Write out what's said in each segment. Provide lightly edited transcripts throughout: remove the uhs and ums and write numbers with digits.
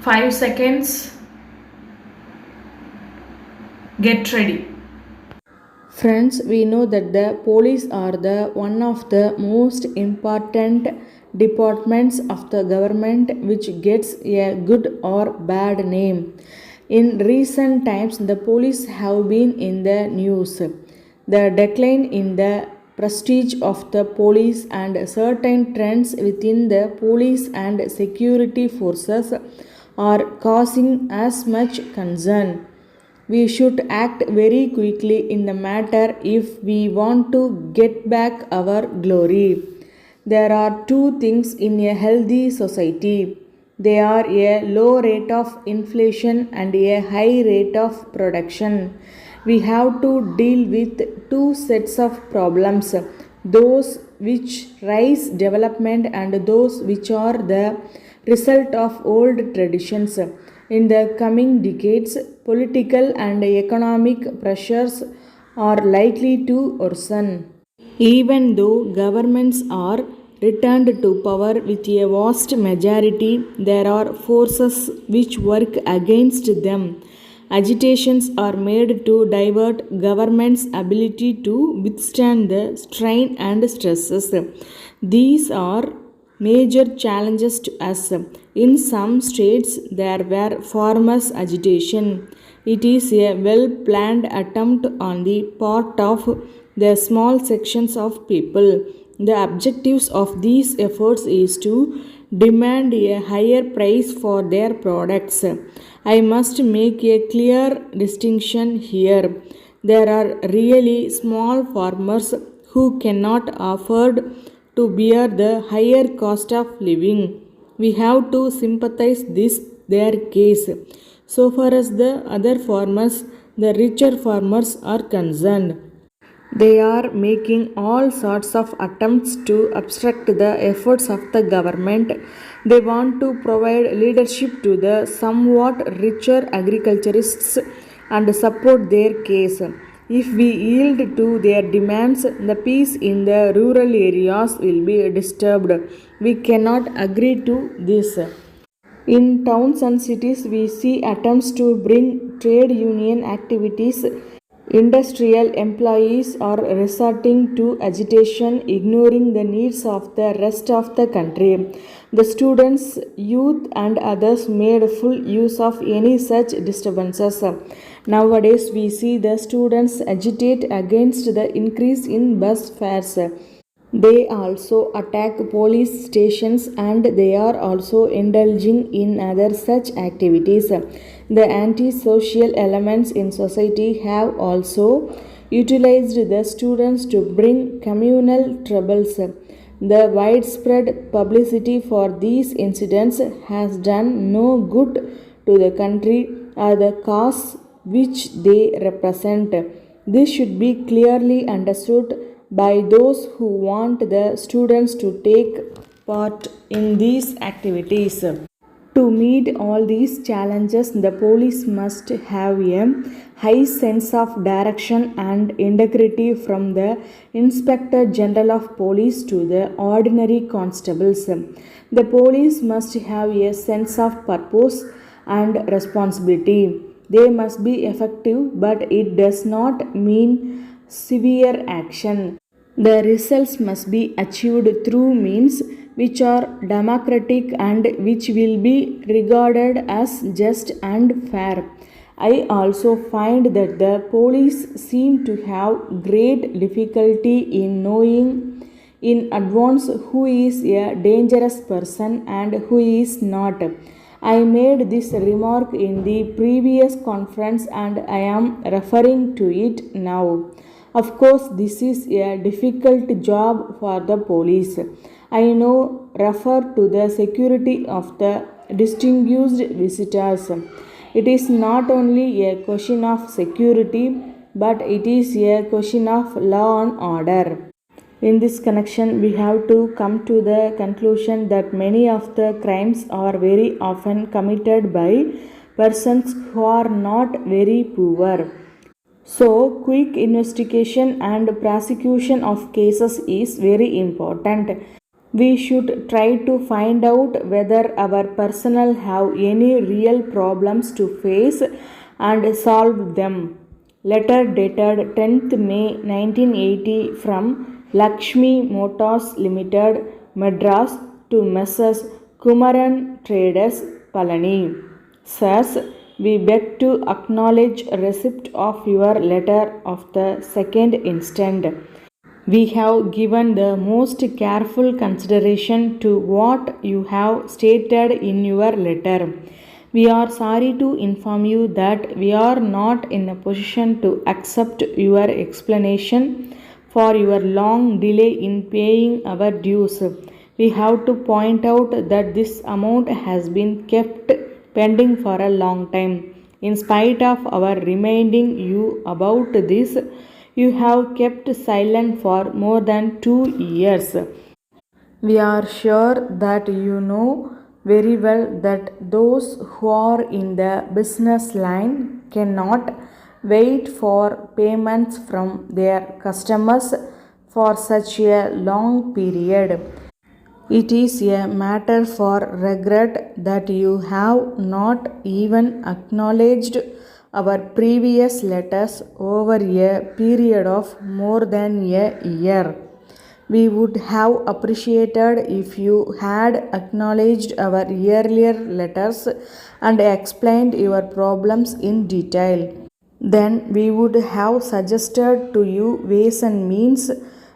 5 seconds. Get ready. Friends, we know that the police are the one of the most important departments of the government which gets a good or bad name. In recent times, the police have been in the news. The decline in the prestige of the police and certain trends within the police and security forces are causing as much concern. We should act very quickly in the matter if we want to get back our glory. There are two things in a healthy society. They are a low rate of inflation and a high rate of production. We have to deal with two sets of problems, those which rise development and those which are the result of old traditions. In the coming decades, political and economic pressures are likely to worsen. Even though governments are returned to power with a vast majority, there are forces which work against them. Agitations are made to divert government's ability to withstand the strain and stresses. These are major challenges to us. In some states, there were farmers' agitation. It is a well planned attempt on the part of the small sections of people. The objectives of these efforts is to demand a higher price for their products. I must make a clear distinction here. There are really small farmers who cannot afford to bear the higher cost of living. We have to sympathize this their case. So far as the other farmers, the richer farmers are concerned. They are making all sorts of attempts to obstruct the efforts of the government. They want to provide leadership to the somewhat richer agriculturists and support their case. If we yield to their demands, the peace in the rural areas will be disturbed. We cannot agree to this. In towns and cities, we see attempts to bring trade union activities. Industrial employees are resorting to agitation, ignoring the needs of the rest of the country. The students, youth, and others made full use of any such disturbances. Nowadays, we see the students agitate against the increase in bus fares. They also attack police stations and they are also indulging in other such activities. The antisocial elements in society have also utilized the students to bring communal troubles. The widespread publicity for these incidents has done no good to the country or the cause which they represent. This should be clearly understood by those who want the students to take part in these activities. To meet all these challenges, the police must have a high sense of direction and integrity from the Inspector General of Police to the ordinary constables. The police must have a sense of purpose and responsibility. They must be effective, but it does not mean severe action. The results must be achieved through means which are democratic and which will be regarded as just and fair. I also find that the police seem to have great difficulty in knowing in advance who is a dangerous person and who is not. I made this remark in the previous conference and I am referring to it now. Of course, this is a difficult job for the police. I now refer to the security of the distinguished visitors. It is not only a question of security, but it is a question of law and order. In this connection, we have to come to the conclusion that many of the crimes are very often committed by persons who are not very poor. So, quick investigation and prosecution of cases is very important. We should try to find out whether our personnel have any real problems to face and solve them. Letter dated 10th May 1980 from Lakshmi Motors Limited, Madras to Messrs. Kumaran Traders, Palani. Sirs, we beg to acknowledge receipt of your letter of the 2nd instant. We have given the most careful consideration to what you have stated in your letter. We are sorry to inform you that we are not in a position to accept your explanation for your long delay in paying our dues. We have to point out that this amount has been kept pending for a long time. In spite of our reminding you about this, you have kept silent for more than 2 years. We are sure that you know very well that those who are in the business line cannot wait for payments from their customers for such a long period. It is a matter for regret that you have not even acknowledged our previous letters over a period of more than a year. We would have appreciated if you had acknowledged our earlier letters and explained your problems in detail. Then we would have suggested to you ways and means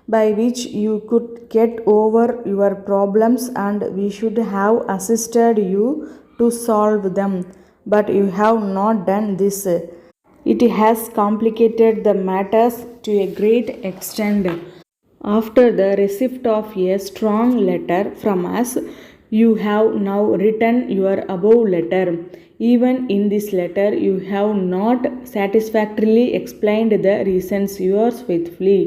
by which you could get over your problems, and we should have assisted you to solve them. But you have not done this. It has complicated the matters to a great extent. After the receipt of a strong letter from us, you have now written your above letter. Even in this letter, you have not satisfactorily explained the reasons. Yours faithfully.